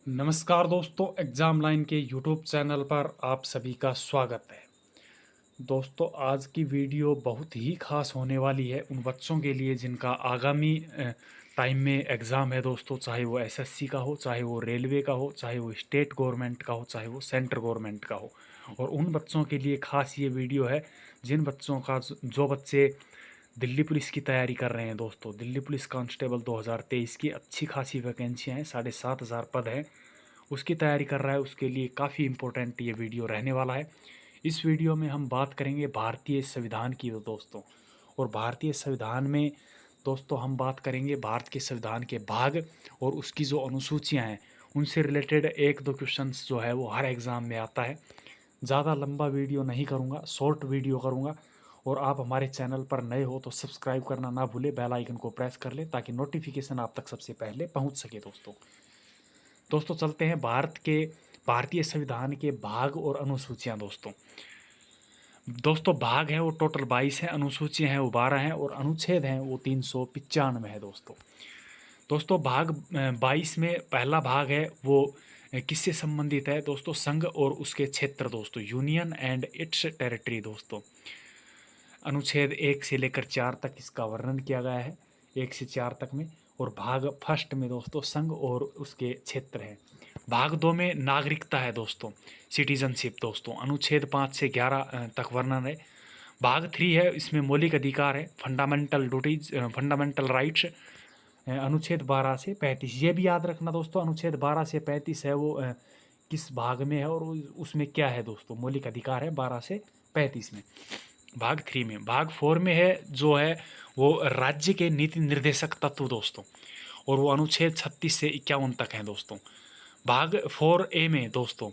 नमस्कार दोस्तों, exam line के यूट्यूब चैनल पर आप सभी का स्वागत है। दोस्तों, आज की वीडियो बहुत ही ख़ास होने वाली है उन बच्चों के लिए जिनका आगामी टाइम में एग्ज़ाम है दोस्तों, चाहे वो एसएससी का हो, चाहे वो रेलवे का हो, चाहे वो स्टेट गवर्नमेंट का हो, चाहे वो सेंट्रल गवर्नमेंट का हो। और उन बच्चों के लिए ख़ास ये वीडियो है जिन बच्चों का जो बच्चे दिल्ली पुलिस की तैयारी कर रहे हैं दोस्तों। दिल्ली पुलिस कांस्टेबल 2023 की अच्छी खासी वैकेंसियाँ हैं, 7,500 पद हैं। उसकी तैयारी कर रहा है, उसके लिए काफ़ी इम्पोर्टेंट ये वीडियो रहने वाला है। इस वीडियो में हम बात करेंगे भारतीय संविधान की दोस्तों। और भारतीय संविधान में दोस्तों हम बात करेंगे भारत के संविधान के भाग और उसकी जो अनुसूचियाँ हैं उनसे रिलेटेड एक दो क्वेश्चंस जो है वो हर एग्ज़ाम में आता है। ज़्यादा लंबा वीडियो नहीं करूँगा, शॉर्ट वीडियो करूँगा। और आप हमारे चैनल पर नए हो तो सब्सक्राइब करना ना भूलें, बेल आइकन को प्रेस कर लें ताकि नोटिफिकेशन आप तक सबसे पहले पहुँच सके दोस्तों। दोस्तों चलते हैं भारतीय संविधान के भाग और अनुसूचियाँ दोस्तों। दोस्तों भाग है वो टोटल 22 है, अनुसूचियाँ हैं वो 12 हैं और अनुच्छेद हैं वो 395 है दोस्तों। दोस्तों भाग 22 में पहला भाग है वो किससे संबंधित है दोस्तों? संघ और उसके क्षेत्र दोस्तों, यूनियन एंड इट्स टेरिटरी दोस्तों। अनुच्छेद 1 से लेकर 4 तक इसका वर्णन किया गया है, 1 से 4 तक में। और भाग फर्स्ट में दोस्तों संघ और उसके क्षेत्र है। भाग 2 में नागरिकता है दोस्तों, सिटीजनशिप दोस्तों, अनुच्छेद 5 से 11 तक वर्णन है। भाग 3 है, इसमें मौलिक अधिकार है, फंडामेंटल ड्यूटीज, फंडामेंटल राइट्स, अनुच्छेद 12 से 35। ये भी याद रखना दोस्तों, अनुच्छेद 12 से 35 है वो किस भाग में है और उसमें क्या है दोस्तों? मौलिक अधिकार है 12 से 35 में, भाग 3 में। भाग 4 में है जो है वो राज्य के नीति निर्देशक तत्व दोस्तों, और वो अनुच्छेद 36 से 51 तक हैं दोस्तों। भाग 4A में दोस्तों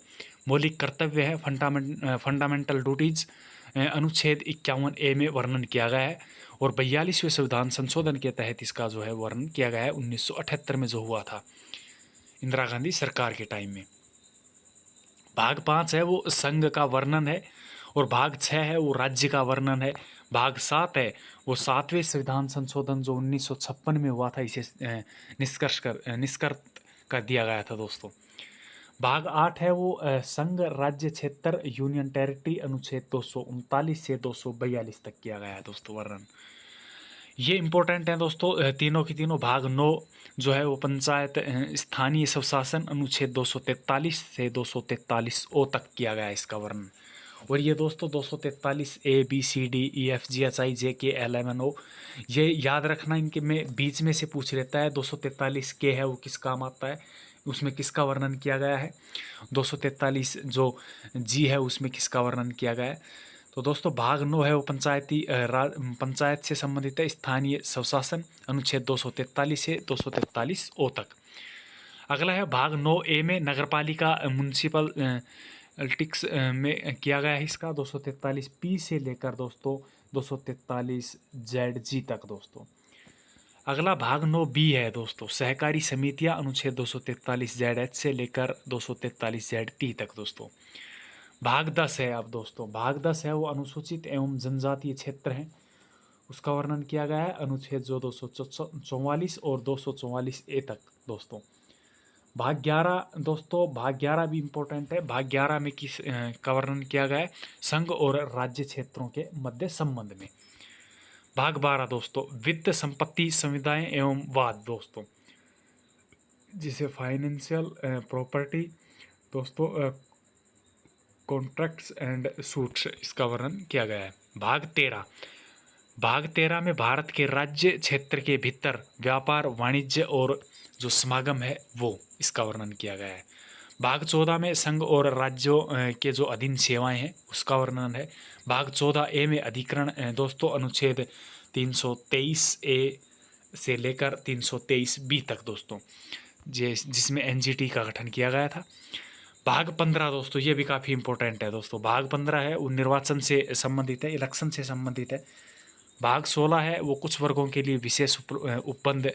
मौलिक कर्तव्य है, फंडामेंटल ड्यूटीज, अनुच्छेद 51A में वर्णन किया गया है। और 42वें संविधान संशोधन के तहत इसका जो है वर्णन किया गया है 1978 में जो हुआ था इंदिरा गांधी सरकार के टाइम में। भाग 5 है वो संघ का वर्णन है, और भाग 6 है वो राज्य का वर्णन है। भाग 7 है वो 7वें संविधान संशोधन जो 1956 में हुआ था, इसे निष्कृत कर दिया गया था दोस्तों। भाग 8 है वो संघ राज्य क्षेत्र यूनियन टेरिटरी, अनुच्छेद 239 से 242 तक किया गया है दोस्तों वर्णन। ये इंपॉर्टेंट है दोस्तों, तीनों की तीनों। भाग 9 जो है वो पंचायत स्थानीय स्वशासन, अनुच्छेद 243 से 243 ओ तक किया गया है इसका वर्णन। और ये दोस्तों 243 A B C D E F G H I J K L M N O, ये याद रखना, इनके में बीच में से पूछ लेता है। 243 के है वो किस काम आता है, उसमें किसका वर्णन किया गया है? 243 जो जी है उसमें किसका वर्णन किया गया है? तो दोस्तों भाग 9 है वो पंचायत से संबंधित है, स्थानीय स्वशासन, अनुच्छेद 243 से 243 ओ तक। अगला है भाग 9A में नगरपालिका म्युनिसिपल टिक्स में किया गया है इसका 243 पी से लेकर दोस्तों 243 जेड जी तक दोस्तों। अगला भाग 9B है दोस्तों, सहकारी समितियां, अनुच्छेद 243 जेड एच से लेकर 243 जेड टी तक दोस्तों। भाग 10 है अब दोस्तों, भाग 10 है वो अनुसूचित एवं जनजातीय क्षेत्र हैं, उसका वर्णन किया गया है, अनुच्छेद जो 244 और 244 ए तक दोस्तों। भाग 11 दोस्तों, भाग 11 भी इम्पोर्टेंट है। भाग 11 में किस का वर्णन किया गया है? संघ और राज्य क्षेत्रों के मध्य संबंध में। भाग 12 दोस्तों, वित्त, संपत्ति, संविदाएं एवं वाद दोस्तों, जिसे फाइनेंशियल प्रॉपर्टी दोस्तों, कॉन्ट्रैक्ट्स एंड सूट्स, इसका वर्णन किया गया है। भाग 13 में भारत के राज्य क्षेत्र के भीतर व्यापार, वाणिज्य और जो समागम है वो, इसका वर्णन किया गया है। भाग 14 में संघ और राज्यों के जो अधीन सेवाएं हैं उसका वर्णन है। भाग 14A में अधिकरण दोस्तों, अनुच्छेद 323A से लेकर 323B तक दोस्तों, जिसमें एनजीटी का गठन किया गया था। भाग 15 दोस्तों, ये भी काफ़ी इंपॉर्टेंट है दोस्तों। भाग 15 है वो निर्वाचन से संबंधित है, इलेक्शन से संबंधित है। भाग 16 है वो कुछ वर्गों के लिए विशेष उपबंध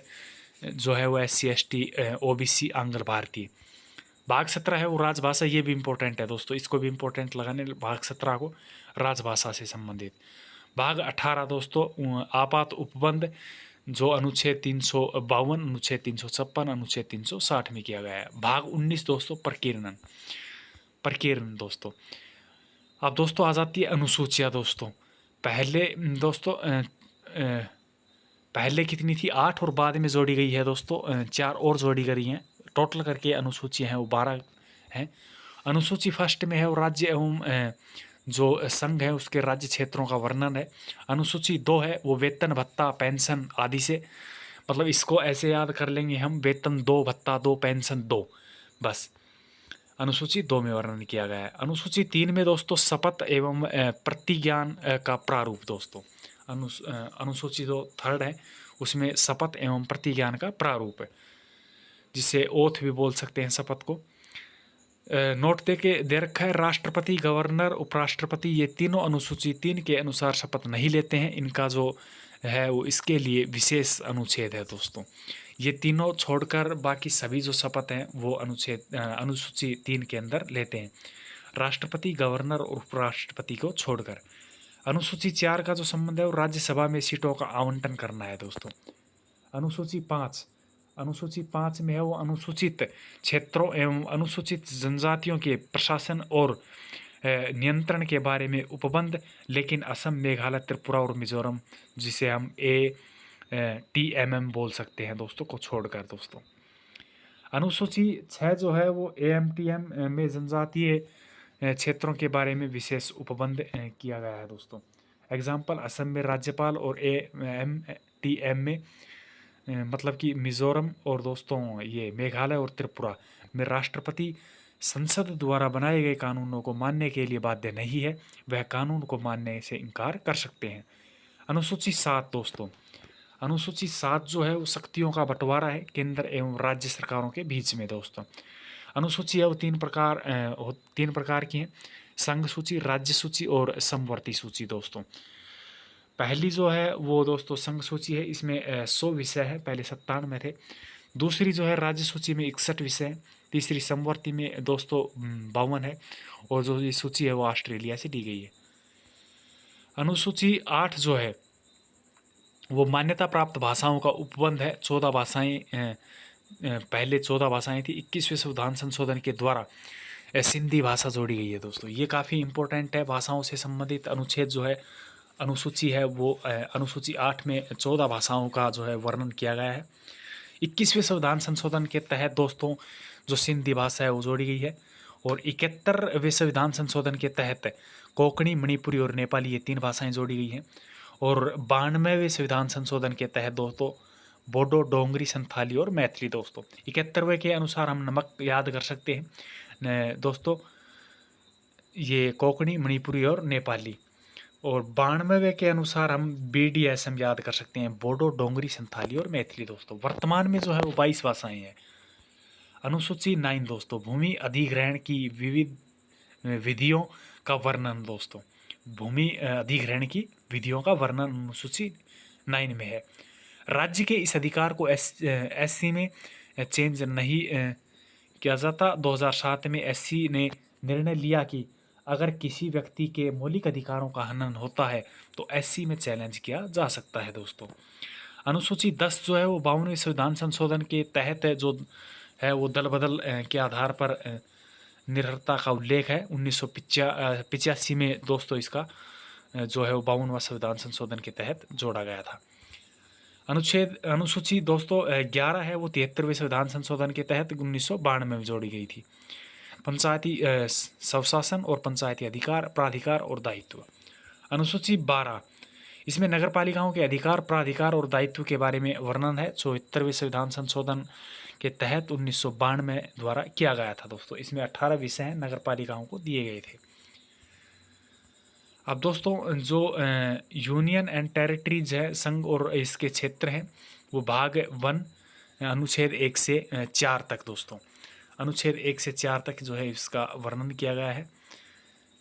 जो है वो SC ST OBC आंग्ल भारतीय। भाग 17 है वो राजभाषा, ये भी इंपॉर्टेंट है दोस्तों, इसको भी इंपॉर्टेंट लगाने, भाग 17 को राजभाषा से संबंधित। भाग 18 दोस्तों आपात उपबंध, जो अनुच्छेद 352, अनुच्छेद 356, अनुच्छेद 360 में किया गया है। भाग 19 दोस्तों प्रकीर्णन। प्रकीर्णन दोस्तों। अब दोस्तों आ जाती है अनुसूचियाँ दोस्तों। पहले दोस्तों पहले कितनी थी 8 और बाद में जोड़ी गई है दोस्तों 4 और जोड़ी गई हैं। टोटल करके अनुसूचियाँ हैं वो 12 हैं। अनुसूची फर्स्ट में है वो राज्य एवं जो संघ है उसके राज्य क्षेत्रों का वर्णन है। अनुसूची 2 है वो वेतन भत्ता पेंशन आदि से, मतलब इसको ऐसे याद कर लेंगे हम, वेतन 2 भत्ता 2 पेंशन 2, बस। अनुसूची 2 में वर्णन किया गया है। अनुसूची 3 में दोस्तों शपथ एवं प्रतिज्ञान का प्रारूप दोस्तों। अनुसूची जो थर्ड है उसमें शपथ एवं प्रतिज्ञान का प्रारूप है, जिसे ओथ भी बोल सकते हैं शपथ को। नोट दे रखा है राष्ट्रपति, गवर्नर, उपराष्ट्रपति ये तीनों अनुसूची 3 के अनुसार शपथ नहीं लेते हैं। इनका जो है वो इसके लिए विशेष अनुच्छेद है दोस्तों। ये तीनों छोड़कर बाकी सभी जो शपथ हैं वो अनुसूची 3 के अंदर लेते हैं, राष्ट्रपति, गवर्नर और उपराष्ट्रपति को छोड़कर। अनुसूची 4 का जो संबंध है वो राज्यसभा में सीटों का आवंटन करना है दोस्तों। अनुसूची 5 में है वो अनुसूचित क्षेत्रों एवं अनुसूचित जनजातियों के प्रशासन और नियंत्रण के बारे में उपबंध, लेकिन असम, मेघालय, त्रिपुरा और मिजोरम, जिसे हम ATMM बोल सकते हैं दोस्तों, को छोड़कर दोस्तों। अनुसूची 6 जो है वो AMTM में जनजातीय क्षेत्रों के बारे में विशेष उपबंध किया गया है दोस्तों। एग्जाम्पल असम में राज्यपाल और AMTM में मतलब कि मिजोरम और दोस्तों ये मेघालय और त्रिपुरा में राष्ट्रपति संसद द्वारा बनाए गए कानूनों को मानने के लिए बाध्य नहीं है, वह कानून को मानने से इनकार कर सकते हैं। अनुसूची 7 दोस्तों। अनुसूची 7 जो है वो शक्तियों का बंटवारा है केंद्र एवं राज्य सरकारों के बीच में दोस्तों। अनुसूची अब 3 प्रकार की हैं, संघ सूची, राज्य सूची और समवर्ती सूची दोस्तों। पहली जो है वो दोस्तों संघ सूची है, इसमें 100 विषय है, पहले 57 में थे। दूसरी जो है राज्य सूची में 61 विषय है। तीसरी समवर्ती में दोस्तों 52 है, और जो ये सूची है वो ऑस्ट्रेलिया से दी गई है। अनुसूची 8 जो है वो मान्यता प्राप्त भाषाओं का उपबंध है। 14 भाषाएं पहले 14 भाषाएं थी, 21वें संविधान संशोधन के द्वारा सिंधी भाषा जोड़ी गई है दोस्तों। ये काफ़ी इंपॉर्टेंट है, भाषाओं से संबंधित अनुच्छेद जो है अनुसूची है वो अनुसूची 8 में 14 भाषाओं का जो है वर्णन किया गया है। 21वें संविधान संशोधन के तहत दोस्तों जो सिंधी भाषा है वो जोड़ी गई है, और 71वें संविधान संशोधन के तहत कोंकणी, मणिपुरी और नेपाली ये 3 भाषाएं जोड़ी गई हैं। और 92वें संविधान संशोधन के तहत दोस्तों बोडो, डोंगरी, संथाली और मैथिली दोस्तों। 71वें के अनुसार हम नमक याद कर सकते हैं दोस्तों, ये कोंकणी, मणिपुरी और नेपाली। और 92वें के अनुसार हम BDSM याद कर सकते हैं, बोडो, डोंगरी, संथाली और मैथिली दोस्तों। वर्तमान में जो है वो 22 भाषाएं हैं। अनुसूची 9 दोस्तों भूमि अधिग्रहण की विविध विधियों का वर्णन दोस्तों। भूमि अधिग्रहण की विधियों का वर्णन अनुसूची 9 में है। राज्य के इस अधिकार को SC में चेंज नहीं किया जाता। 2007 में SC ने निर्णय लिया कि अगर किसी व्यक्ति के मौलिक अधिकारों का हनन होता है तो SC में चैलेंज किया जा सकता है दोस्तों। अनुसूची 10 जो है वो 52वें संविधान संशोधन के तहत जो है वो दल बदल के आधार पर निर्भरता का उल्लेख है। 1985 में दोस्तों इसका जो है वो 52वां संविधान संशोधन के तहत जोड़ा गया था। अनुसूची दोस्तों 11 है वो 73वें संविधान संशोधन के तहत 1992 में जोड़ी गई थी। पंचायती स्वशासन और पंचायती अधिकार, प्राधिकार और दायित्व। अनुसूची 12 इसमें नगर पालिकाओं के अधिकार, प्राधिकार और दायित्व के बारे में वर्णन है। 74वें संविधान संशोधन के तहत 1992 द्वारा किया गया था दोस्तों। इसमें 18 विषय हैं नगर पालिकाओं को दिए गए थे। अब दोस्तों जो यूनियन एंड टेरिटरीज है, संघ और इसके क्षेत्र हैं, वो भाग 1 अनुच्छेद 1 से 4 तक दोस्तों। अनुच्छेद 1 से 4 तक जो है इसका वर्णन किया गया है,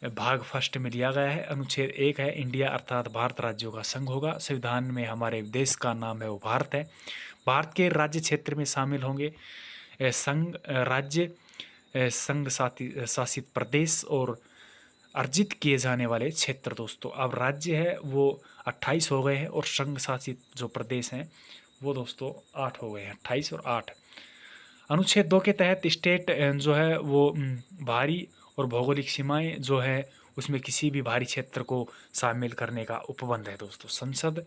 भाग फर्स्ट में लिया गया है। अनुच्छेद 1 है इंडिया अर्थात भारत राज्यों का संघ होगा। संविधान में हमारे देश का नाम है वो भारत है। भारत के राज्य क्षेत्र में शामिल होंगे संघ राज्य, संघ शासित प्रदेश और अर्जित किए जाने वाले क्षेत्र दोस्तों। अब राज्य है वो 28 हो गए हैं और संघ शासित जो प्रदेश हैं वो दोस्तों 8 हो गए हैं, 28 और 8। अनुच्छेद 2 के तहत स्टेट जो है वो बाहरी और भौगोलिक सीमाएं जो है उसमें किसी भी बाहरी क्षेत्र को शामिल करने का उपबंध है दोस्तों। संसद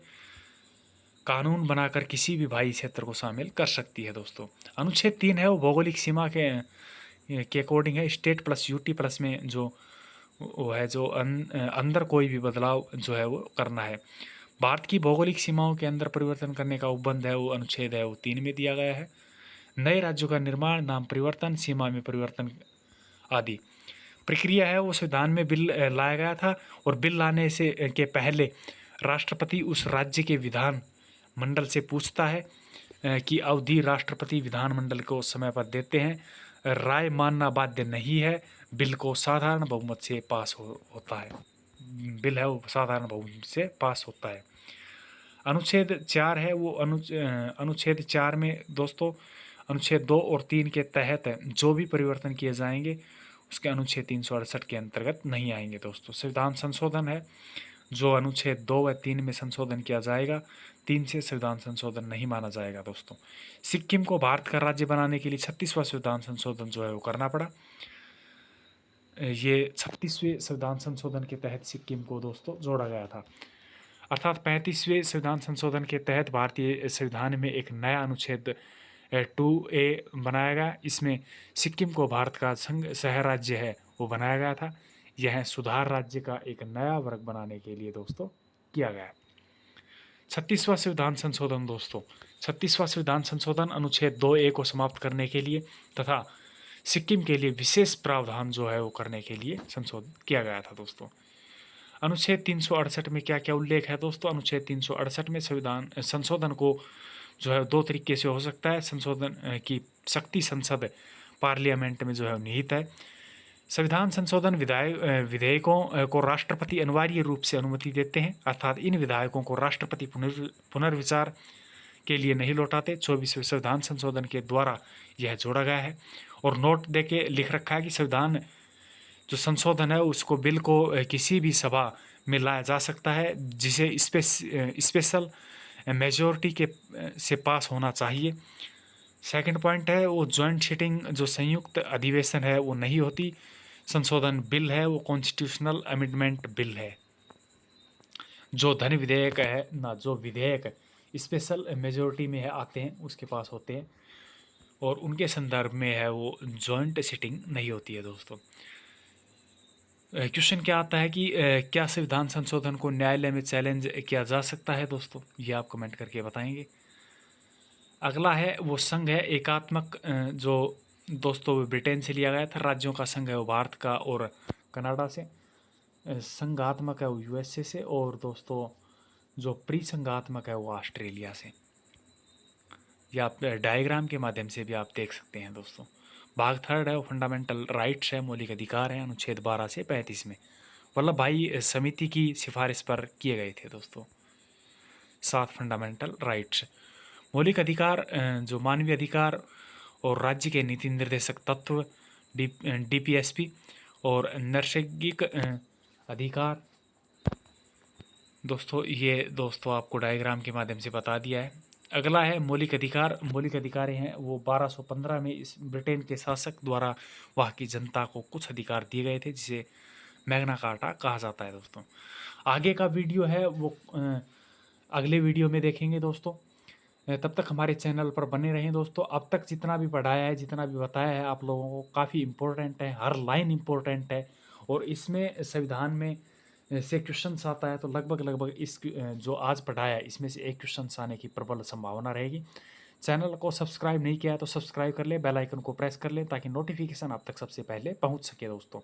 कानून बनाकर किसी भी बाहरी क्षेत्र को शामिल कर सकती है दोस्तों। अनुच्छेद 3 है वो भौगोलिक सीमा के अकॉर्डिंग है। स्टेट प्लस यूटी प्लस में जो वो है जो अंदर कोई भी बदलाव जो है वो करना है। भारत की भौगोलिक सीमाओं के अंदर परिवर्तन करने का उपबंध है वो अनुच्छेद है वो 3 में दिया गया है। नए राज्यों का निर्माण, नाम परिवर्तन, सीमा में परिवर्तन आदि प्रक्रिया है वो संविधान में बिल लाया गया था। और बिल लाने से के पहले राष्ट्रपति उस राज्य के विधान मंडल से पूछता है कि अवधि राष्ट्रपति विधानमंडल को समय पर देते हैं। राय मानना बाध्य नहीं है। बिल को साधारण बहुमत से पास होता है। बिल है वो साधारण बहुमत से पास होता है। अनुच्छेद 4 है वो अनुच्छेद 4 में दोस्तों अनुच्छेद 2 और 3 के तहत जो भी परिवर्तन किए जाएंगे उसके अनुच्छेद 368 के अंतर्गत नहीं आएंगे दोस्तों। संविधान संशोधन है जो अनुच्छेद 2 व 3 में संशोधन किया जाएगा, 3 से संविधान संशोधन नहीं माना जाएगा दोस्तों। सिक्किम को भारत का राज्य बनाने के लिए 36वां संविधान संशोधन जो है वो करना पड़ा। ये 36वें संविधान संशोधन के तहत सिक्किम को दोस्तों जोड़ा गया था। अर्थात 35वें संविधान संशोधन के तहत भारतीय संविधान में एक नया अनुच्छेद 2A बनाया गया। इसमें सिक्किम को भारत का संघ शहर राज्य है वो बनाया गया था। यह सुधार राज्य का एक नया वर्ग बनाने के लिए दोस्तों किया गया। 36वां संविधान संशोधन दोस्तों, 36वां संविधान संशोधन अनुच्छेद 2A को समाप्त करने के लिए तथा सिक्किम के लिए विशेष प्रावधान जो है वो करने के लिए संशोधित किया गया था दोस्तों। अनुच्छेद 368 में क्या क्या उल्लेख है दोस्तों? अनुच्छेद 368 में संविधान संशोधन को जो है 2 तरीके से हो सकता है। संशोधन की शक्ति संसद पार्लियामेंट में जो है निहित है। संविधान संशोधन विधेयकों को राष्ट्रपति अनिवार्य रूप से अनुमति देते हैं, अर्थात इन विधेयकों को राष्ट्रपति पुनर्विचार के लिए नहीं लौटाते। 24वें संविधान संशोधन के द्वारा यह जोड़ा गया है। और नोट दे के लिख रखा है कि संविधान जो संशोधन है उसको बिल को किसी भी सभा में लाया जा सकता है जिसे स्पेशल मेजॉरिटी के से पास होना चाहिए। सेकंड पॉइंट है वो जॉइंट सिटिंग जो संयुक्त अधिवेशन है वो नहीं होती। संशोधन बिल है वो कॉन्स्टिट्यूशनल अमेंडमेंट बिल है। जो धन विधेयक है ना, जो विधेयक स्पेशल मेजॉरिटी में है आते हैं उसके पास होते हैं और उनके संदर्भ में है वो जॉइंट सिटिंग नहीं होती है दोस्तों। क्वेश्चन क्या आता है कि क्या संविधान संशोधन को न्यायालय में चैलेंज किया जा सकता है दोस्तों? ये आप कमेंट करके बताएंगे। अगला है वो संघ है एकात्मक जो दोस्तों ब्रिटेन से लिया गया था। राज्यों का संघ है वो भारत का और कनाडा से। संघात्मक है वो यूएसए से और दोस्तों जो प्री संघात्मक है वो ऑस्ट्रेलिया से। या आप डायग्राम के माध्यम से भी आप देख सकते हैं दोस्तों। भाग 3 है वो फंडामेंटल राइट्स है, मौलिक अधिकार है, अनुच्छेद 12 से 35 में वल्लभ भाई समिति की सिफारिश पर किए गए थे दोस्तों। 7 फंडामेंटल राइट्स मौलिक अधिकार जो मानवीय अधिकार और राज्य के नीति निर्देशक तत्व डीपीएसपी और नैसर्गिक अधिकार दोस्तों। ये दोस्तों आपको डायग्राम के माध्यम से बता दिया है। अगला है मौलिक अधिकार। मौलिक अधिकार हैं वो 1215 में इस ब्रिटेन के शासक द्वारा वहाँ की जनता को कुछ अधिकार दिए गए थे जिसे मैग्ना कार्टा कहा जाता है दोस्तों। आगे का वीडियो है वो अगले वीडियो में देखेंगे दोस्तों। तब तक हमारे चैनल पर बने रहें दोस्तों। अब तक जितना भी पढ़ाया है, जितना भी बताया है आप लोगों को काफ़ी इम्पोर्टेंट है, हर लाइन इम्पोर्टेंट है और इसमें संविधान में से क्वेश्चंस आता है तो लगभग इस जो आज पढ़ाया है इसमें से एक क्वेश्चन आने की प्रबल संभावना रहेगी। चैनल को सब्सक्राइब नहीं किया है तो सब्सक्राइब कर ले, बेल आइकन को प्रेस कर लें ताकि नोटिफिकेशन आप तक सबसे पहले पहुंच सके दोस्तों।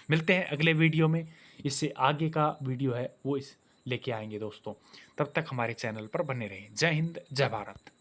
मिलते हैं अगले वीडियो में। इससे आगे का वीडियो है वो इस लेके आएंगे दोस्तों। तब तक हमारे चैनल पर बने रहें। जय हिंद, जय भारत।